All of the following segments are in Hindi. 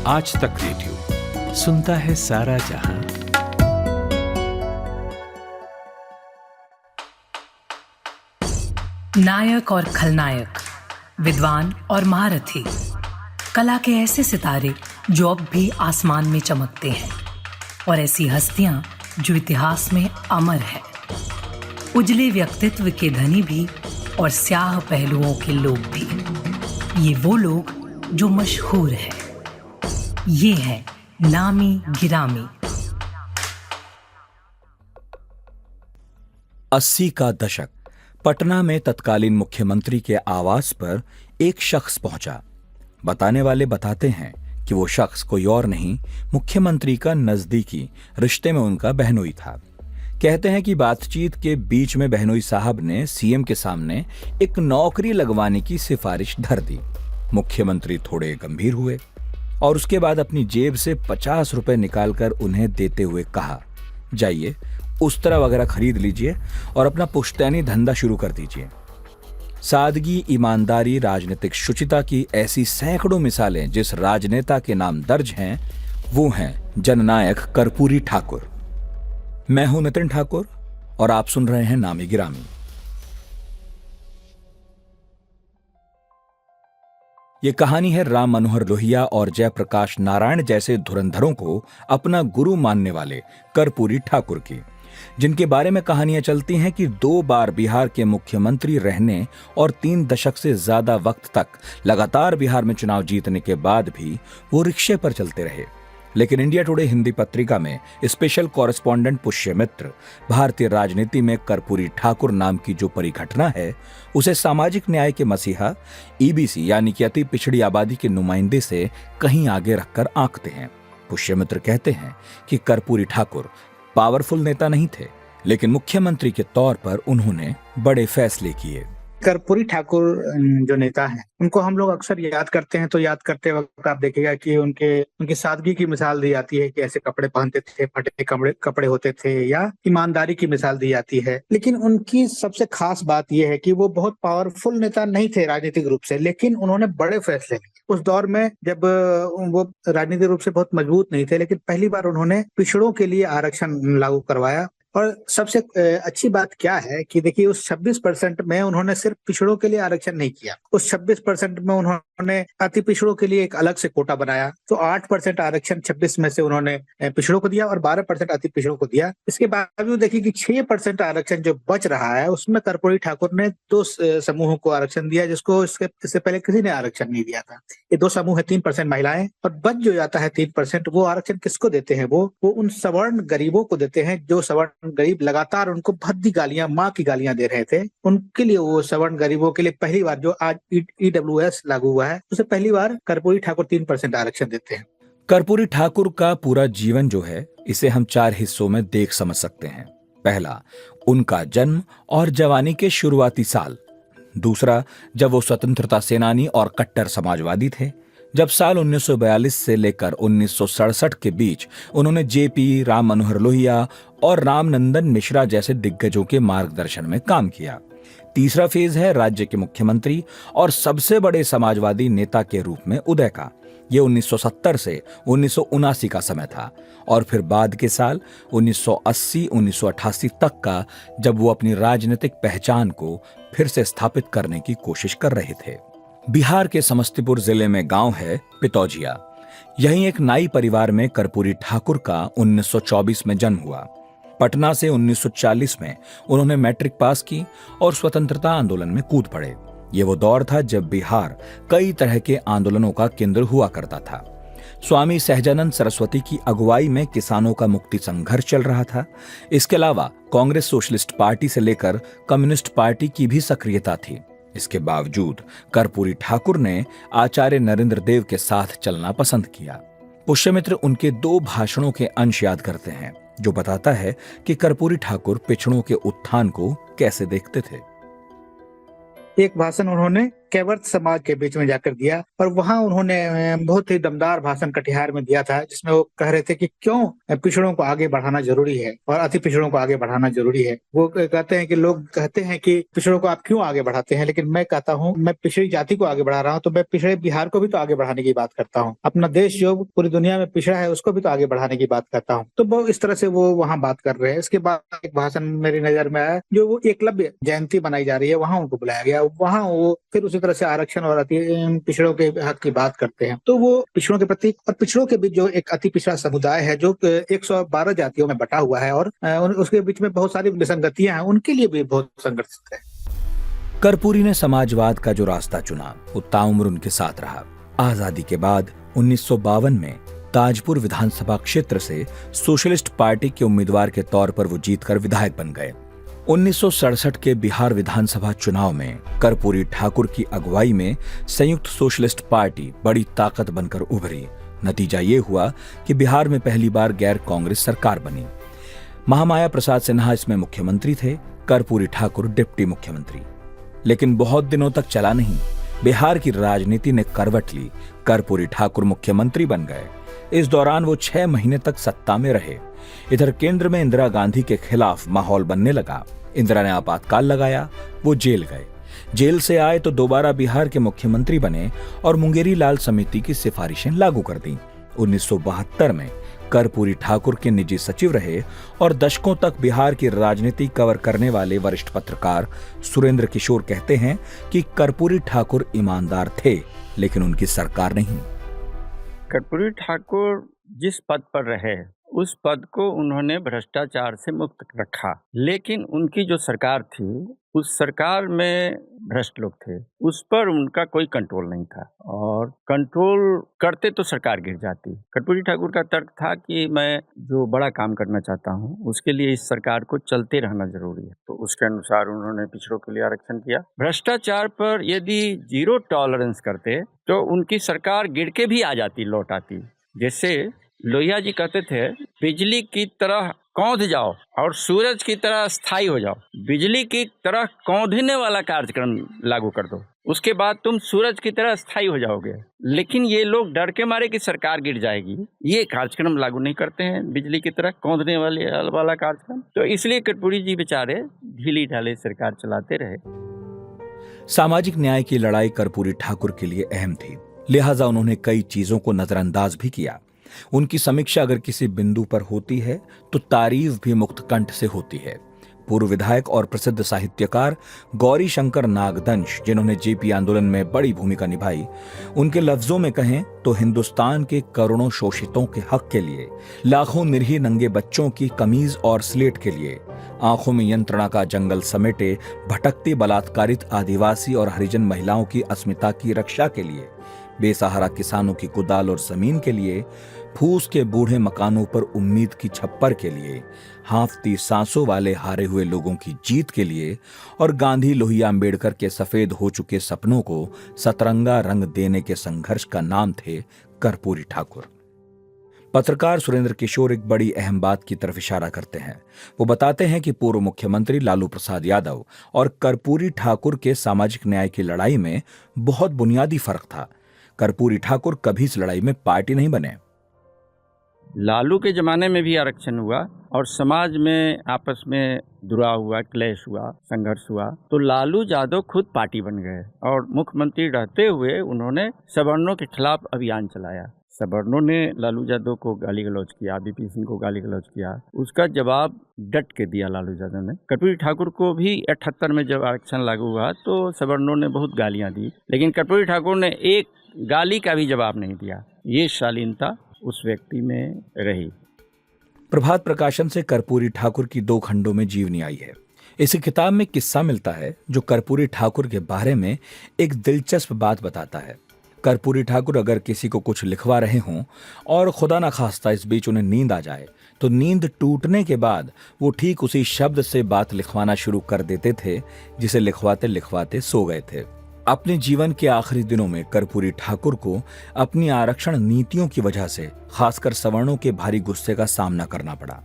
आज तक रेडियो सुनता है सारा जहां। नायक और खलनायक, विद्वान और महारथी, कला के ऐसे सितारे जो अब भी आसमान में चमकते हैं, और ऐसी हस्तियां जो इतिहास में अमर है। उजले व्यक्तित्व के धनी भी और स्याह पहलुओं के लोग भी। ये वो लोग जो मशहूर हैं। ये है नामी गिरामी। 80 का दशक। पटना में तत्कालीन मुख्यमंत्री के आवास पर एक शख्स पहुंचा। बताने वाले बताते हैं कि वो शख्स कोई और नहीं, मुख्यमंत्री का नजदीकी रिश्ते में उनका बहनोई था। कहते हैं कि बातचीत के बीच में बहनोई साहब ने सीएम के सामने एक नौकरी लगवाने की सिफारिश धर दी। मुख्यमंत्री थोड़े गंभीर हुए और उसके बाद अपनी जेब से 50 रुपए निकालकर उन्हें देते हुए कहा, जाइए उस्तरा वगैरह खरीद लीजिए और अपना पुश्तैनी धंधा शुरू कर दीजिए। सादगी, ईमानदारी, राजनीतिक शुचिता की ऐसी सैकड़ों मिसालें जिस राजनेता के नाम दर्ज हैं, वो हैं जननायक कर्पूरी ठाकुर। मैं हूं नितिन ठाकुर और आप सुन रहे हैं नामी गिरामी। ये कहानी है राम मनोहर लोहिया और जयप्रकाश नारायण जैसे धुरंधरों को अपना गुरु मानने वाले कर्पूरी ठाकुर की, जिनके बारे में कहानियां चलती हैं कि 2 बार बिहार के मुख्यमंत्री रहने और 3 दशक से ज्यादा वक्त तक लगातार बिहार में चुनाव जीतने के बाद भी वो रिक्शे पर चलते रहे। लेकिन इंडिया टुडे हिंदी पत्रिका में स्पेशल कॉरेस्पॉन्डेंट पुष्यमित्र भारतीय राजनीति में कर्पूरी ठाकुर नाम की जो परिघटना है, उसे सामाजिक न्याय के मसीहा, ईबीसी यानी कि अति पिछड़ी आबादी के नुमाइंदे से कहीं आगे रखकर आंकते हैं। पुष्यमित्र कहते हैं कि कर्पूरी ठाकुर पावरफुल नेता नहीं थे, लेकिन मुख्यमंत्री के तौर पर उन्होंने बड़े फैसले किए। कर्पूरी ठाकुर जो नेता हैं, उनको हम लोग अक्सर याद करते हैं, तो याद करते वक्त आप देखिएगा कि उनकी सादगी की मिसाल दी जाती है कि ऐसे कपड़े पहनते थे, फटे कपड़े होते थे, या ईमानदारी की मिसाल दी जाती है। लेकिन उनकी सबसे खास बात यह है कि वो बहुत पावरफुल नेता नहीं थे राजनीतिक रूप से, लेकिन उन्होंने बड़े फैसले लिए। उस दौर में जब वो राजनीतिक रूप से बहुत मजबूत नहीं थे, लेकिन पहली बार उन्होंने पिछड़ों के लिए आरक्षण लागू करवाया। और सबसे अच्छी बात क्या है कि देखिए, उस 26% में उन्होंने सिर्फ पिछड़ों के लिए आरक्षण नहीं किया, उस 26% में उन्होंने अति पिछड़ों के लिए एक अलग से कोटा बनाया। तो 8% आरक्षण 26 में से उन्होंने पिछड़ों को दिया और 12% अति पिछड़ों को दिया। इसके बावजूद देखिए कि 6% आरक्षण जो बच रहा है, उसमें कर्पूरी ठाकुर ने 2 समूहों को आरक्षण दिया, जिसको इससे पहले किसी ने आरक्षण नहीं दिया था। ये 2 समूह है, 3% महिलाएं, और बच जो जाता है 3%, वो आरक्षण किसको देते हैं? वो उन सवर्ण गरीबों को देते हैं जो सवर्ण गरीब लगातार उनको भद्दी गालियां, माँ की गालियां दे रहे थे। उनके लिए, वो सवर्ण गरीबों के लिए पहली बार, जो आज ईडब्ल्यूएस लागू हुआ है, उसे पहली बार कर्पूरी ठाकुर 3% आरक्षण देते हैं। कर्पूरी ठाकुर का पूरा जीवन जो है, इसे हम 4 हिस्सों में देख समझ सकते हैं। पहला, उनका जन्म और जवानी के शुरुआती साल। दूसरा, जब वो स्वतंत्रता सेनानी और कट्टर समाजवादी थे, जब साल 1942 से लेकर 1967 के बीच उन्होंने जेपी, राम मनोहर लोहिया और रामनंदन मिश्रा जैसे दिग्गजों के मार्गदर्शन में काम किया। तीसरा फेज है राज्य के मुख्यमंत्री और सबसे बड़े समाजवादी नेता के रूप में उदय का। यह 1970 से 1979 का समय था, और फिर बाद के साल 1980-1988 तक का, जब वो अपनी राजनीतिक पहचान को फिर से स्थापित करने की कोशिश कर रहे थे। बिहार के समस्तीपुर जिले में गांव है पितौजिया। यहीं एक नाई परिवार में कर्पूरी ठाकुर का 1924 में जन्म हुआ। पटना से 1940 में उन्होंने मैट्रिक पास की और स्वतंत्रता आंदोलन में कूद पड़े। ये वो दौर था जब बिहार कई तरह के आंदोलनों का केंद्र हुआ करता था। स्वामी सहजानंद सरस्वती की अगुवाई में किसानों का मुक्ति संघर्ष चल रहा था। इसके अलावा कांग्रेस सोशलिस्ट पार्टी से लेकर कम्युनिस्ट पार्टी की भी सक्रियता थी। इसके बावजूद कर्पूरी ठाकुर ने आचार्य नरेंद्र देव के साथ चलना पसंद किया। पुष्यमित्र उनके 2 भाषणों के अंश याद करते हैं, जो बताता है कि कर्पूरी ठाकुर पिछड़ों के उत्थान को कैसे देखते थे। एक भाषण उन्होंने कैवर्त समाज के बीच में जाकर दिया और वहां उन्होंने बहुत ही दमदार भाषण कटिहार में दिया था, जिसमें वो कह रहे थे कि क्यों पिछड़ों को आगे बढ़ाना जरूरी है और अति पिछड़ों को आगे बढ़ाना जरूरी है। वो कहते हैं कि लोग कहते हैं कि पिछड़ों को आप क्यों आगे बढ़ाते हैं, लेकिन मैं कहता हूँ मैं पिछड़ी जाति को आगे बढ़ा रहा हूँ तो मैं पिछड़े बिहार को भी तो आगे बढ़ाने की बात करता हूँ। अपना देश जो पूरी दुनिया में पिछड़ा है उसको भी तो आगे बढ़ाने की बात करता हूँ। तो वो इस तरह से वो वहाँ बात कर रहे हैं। इसके बाद एक भाषण मेरी नजर में आया, जो वो एकलव्य जयंती बनाई जा रही है, वहाँ उनको बुलाया गया। वहाँ वो फिर उसी तरह से आरक्षण और अति पिछड़ों के हक की बात करते हैं। तो वो पिछड़ों के प्रति और पिछड़ों के बीच जो एक अति पिछड़ा समुदाय है जो 112 जातियों में बटा हुआ है और उसके बीच में बहुत सारी विसंगतियां हैं, उनके लिए भी बहुत संघर्षित है। कर्पूरी ने समाजवाद का जो रास्ता चुना वो ताउम्र उनके साथ रहा। आजादी के बाद 1952 में ताजपुर विधानसभा क्षेत्र से सोशलिस्ट पार्टी के उम्मीदवार के तौर पर वो जीतकर विधायक बन गए। 1967 के बिहार विधानसभा चुनाव में कर्पूरी ठाकुर की अगुवाई में संयुक्त सोशलिस्ट पार्टी बड़ी ताकत बनकर उभरी। नतीजा ये हुआ कि बिहार में पहली बार गैर कांग्रेस सरकार बनी। महामाया प्रसाद सिन्हा इसमें मुख्यमंत्री थे, कर्पूरी ठाकुर डिप्टी मुख्यमंत्री। लेकिन बहुत दिनों तक चला नहीं, बिहार की राजनीति ने करवट ली। कर्पूरी ठाकुर मुख्यमंत्री बन गए। इस दौरान वो 6 महीने तक सत्ता में रहे। इधर केंद्र में इंदिरा गांधी के खिलाफ माहौल बनने लगा। इंदिरा ने आपातकाल लगाया, वो जेल गए। जेल से आए तो दोबारा बिहार के मुख्यमंत्री बने और मुंगेरी लाल समिति की सिफारिशें लागू कर दी। 1972 में कर्पूरी ठाकुर के निजी सचिव रहे और दशकों तक बिहार की राजनीति कवर करने वाले वरिष्ठ पत्रकार सुरेंद्र किशोर कहते हैं कि कर्पूरी ठाकुर ईमानदार थे, लेकिन उनकी सरकार नहीं। कर्पूरी ठाकुर जिस पद पर रहे उस पद को उन्होंने भ्रष्टाचार से मुक्त रखा, लेकिन उनकी जो सरकार थी उस सरकार में भ्रष्ट लोग थे, उस पर उनका कोई कंट्रोल नहीं था और कंट्रोल करते तो सरकार गिर जाती। कर्पूरी ठाकुर का तर्क था कि मैं जो बड़ा काम करना चाहता हूँ उसके लिए इस सरकार को चलते रहना जरूरी है, तो उसके अनुसार उन्होंने पिछड़ों के लिए आरक्षण किया। भ्रष्टाचार पर यदि 0 टॉलरेंस करते तो उनकी सरकार गिर के भी आ जाती, लौट आती। जैसे लोहिया जी कहते थे, बिजली की तरह कौंध जाओ और सूरज की तरह स्थायी हो जाओ। बिजली की तरह कौंधने वाला कार्यक्रम लागू कर दो, उसके बाद तुम सूरज की तरह स्थायी हो जाओगे। लेकिन ये लोग डर के मारे कि सरकार गिर जाएगी, ये कार्यक्रम लागू नहीं करते हैं, बिजली की तरह कौंधने वाला कार्यक्रम। तो इसलिए कर्पूरी जी बेचारे ढीली ढाले सरकार चलाते रहे। सामाजिक न्याय की लड़ाई कर्पूरी ठाकुर के लिए अहम थी, लिहाजा उन्होंने कई चीजों को नजरअंदाज भी किया। उनकी समीक्षा अगर किसी बिंदु पर होती है तो तारीफ भी मुक्त कंठ से होती है। पूर्व विधायक और प्रसिद्ध साहित्यकार गौरी शंकर नागदंश, जिन्होंने जेपी आंदोलन में बड़ी भूमिका निभाई, उनके लफ्जों में कहें तो हिंदुस्तान के करोड़ों शोषितों के हक के लिए, लाखों निरीह नंगे बच्चों की कमीज और स्लेट के लिए, आंखों में यंत्रणा का जंगल समेटे भटकती बलात्कारित आदिवासी और हरिजन महिलाओं की अस्मिता की रक्षा के लिए, बेसहारा किसानों की कुदाल और जमीन के लिए, फूस के बूढ़े मकानों पर उम्मीद की छप्पर के लिए, हांफती सांसों वाले हारे हुए लोगों की जीत के लिए और गांधी लोहिया अम्बेडकर के सफेद हो चुके सपनों को सतरंगा रंग देने के संघर्ष का नाम थे कर्पूरी ठाकुर। पत्रकार सुरेंद्र किशोर एक बड़ी अहम बात की तरफ इशारा करते हैं। वो बताते हैं कि पूर्व मुख्यमंत्री लालू प्रसाद यादव और कर्पूरी ठाकुर के सामाजिक न्याय की लड़ाई में बहुत बुनियादी फर्क था। कर्पूरी ठाकुर कभी इस लड़ाई में पार्टी नहीं बने। लालू के जमाने में भी आरक्षण हुआ और समाज में आपस में दुराव हुआ, क्लेश हुआ, संघर्ष हुआ, तो लालू यादव खुद पार्टी बन गए और मुख्यमंत्री रहते हुए उन्होंने सवर्णों के खिलाफ अभियान चलाया। सवर्णों ने लालू यादव को गाली गलौज किया, बीपी सिंह को गाली गलौज किया, उसका जवाब डट के दिया लालू यादव ने। कर्पूरी ठाकुर को भी 78 में जब आरक्षण लागू हुआ तो सवर्णों ने बहुत गालियां दी, लेकिन कर्पूरी ठाकुर ने एक गाली का भी जवाब नहीं दिया। ये शालीनता उस व्यक्ति में रही। प्रभात प्रकाशन से कर्पूरी ठाकुर की 2 खंडों में जीवनी आई है। इस किताब में किस्सा मिलता है जो कर्पूरी ठाकुर के बारे में एक दिलचस्प बात बताता है। कर्पूरी ठाकुर अगर किसी को कुछ लिखवा रहे हों और खुदा ना खास्ता इस बीच उन्हें नींद आ जाए तो नींद टूटने के बाद वो ठीक उसी शब्द से बात लिखवाना शुरू कर देते थे जिसे लिखवाते लिखवाते सो गए थे। अपने जीवन के आखिरी दिनों में कर्पूरी ठाकुर को अपनी आरक्षण नीतियों की वजह से खासकर सवर्णों के भारी गुस्से का सामना करना पड़ा।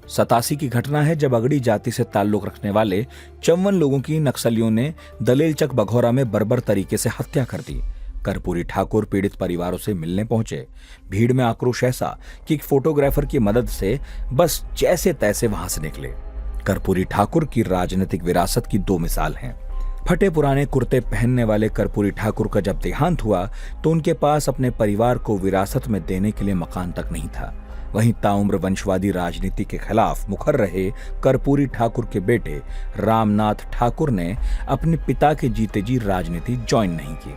87 की घटना है जब अगड़ी जाति से ताल्लुक रखने वाले 54 लोगों की नक्सलियों ने दलेलचक बघौरा में बर्बर तरीके से हत्या कर दी। कर्पूरी ठाकुर पीड़ित परिवारों से मिलने पहुंचे। भीड़ में आक्रोश ऐसा कि एक फोटोग्राफर की मदद से बस जैसे तैसे वहां से निकले। कर्पूरी ठाकुर की राजनीतिक विरासत की 2 मिसाल हैं। फटे पुराने कुर्ते पहनने वाले कर्पूरी ठाकुर का जब देहांत हुआ तो उनके पास अपने परिवार को विरासत में देने के लिए मकान तक नहीं था। वहीं ताउम्र वंशवादी राजनीति के खिलाफ मुखर रहे कर्पूरी ठाकुर के बेटे रामनाथ ठाकुर ने अपने पिता के जीते जी राजनीति ज्वाइन नहीं की।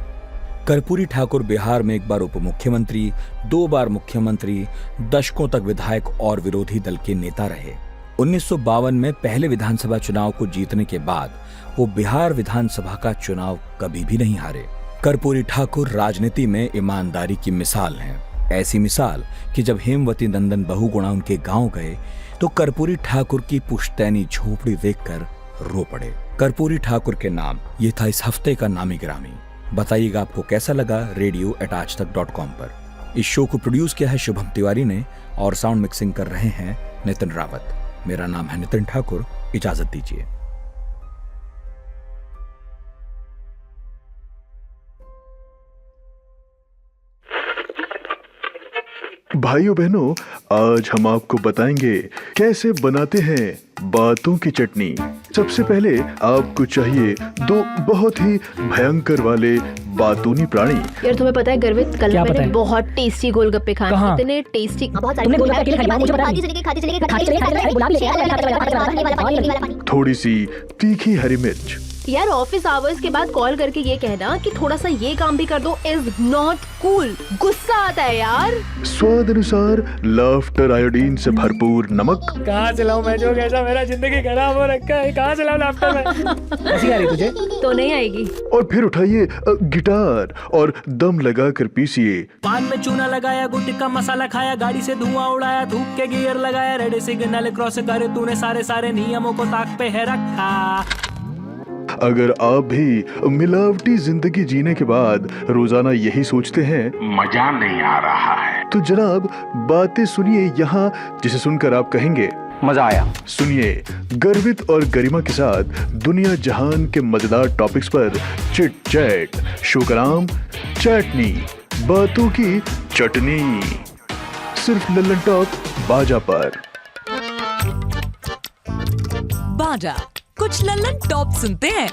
कर्पूरी ठाकुर बिहार में एक बार उप मुख्यमंत्री, 2 बार मुख्यमंत्री, दशकों तक विधायक और विरोधी दल के नेता रहे। 1952 में पहले विधानसभा चुनाव को जीतने के बाद वो बिहार विधानसभा का चुनाव कभी भी नहीं हारे। कर्पूरी ठाकुर राजनीति में ईमानदारी की मिसाल हैं। ऐसी मिसाल कि जब हेमवती नंदन बहुगुणा उनके गांव गए तो कर्पूरी ठाकुर की पुश्तैनी झोपड़ी देखकर रो पड़े। कर्पूरी ठाकुर के नाम, ये था इस हफ्ते का नामी गिरामी। बताइएगा आपको कैसा लगा radio@aajtak.com पर। इस शो को प्रोड्यूस किया है शुभम तिवारी ने और साउंड मिक्सिंग कर रहे हैं नितिन रावत। मेरा नाम है नितिन ठाकुर, इजाजत दीजिए। भाइयों बहनों, आज हम आपको बताएंगे कैसे बनाते हैं बातों की चटनी। सबसे पहले आपको चाहिए 2 बहुत ही भयंकर वाले बातूनी प्राणी। यार तुम्हें पता है गर्वित, कल मैंने बहुत टेस्टी गोलगप्पे खाए। इतने टेस्टी, बहुत सारे थोड़ी सी तीखी हरी मिर्च। यार ऑफिस आवर्स के बाद कॉल करके ये कहना कि थोड़ा सा ये काम भी कर दो इज नॉट कूल। गुस्सा आता है यार। स्वाद अनुसार लाफ्टर आयोडीन से भरपूर नमक। कहाँ से लाऊं मैं, जो कैसा मेरा जिंदगी खराब हो रखा है, कहाँ से लाऊं लाफ्टर में। ऐसी आ रही तुझे तो नहीं आएगी। और फिर उठाइए गिटार और दम लगा कर पीसिए। पान में चूना लगाया, गुटखा मसाला खाया, गाड़ी से धुआं उड़ाया, धूप के गियर लगाया, रेड सिग्नल क्रॉस करे, तूने सारे नियमों को ताक पे है रखा। अगर आप भी मिलावटी जिंदगी जीने के बाद रोजाना यही सोचते हैं मजा नहीं आ रहा है, तो जनाब बातें सुनिए यहाँ, जिसे सुनकर आप कहेंगे मजा आया। सुनिए गर्वित और गरिमा के साथ दुनिया जहान के मजेदार टॉपिक्स पर चिट चैट। शो का नाम चैटनी, बातों की चटनी, सिर्फ लल्लन टॉप बाजा पर। बाजा कुछ लल्लन टॉप सुनते हैं।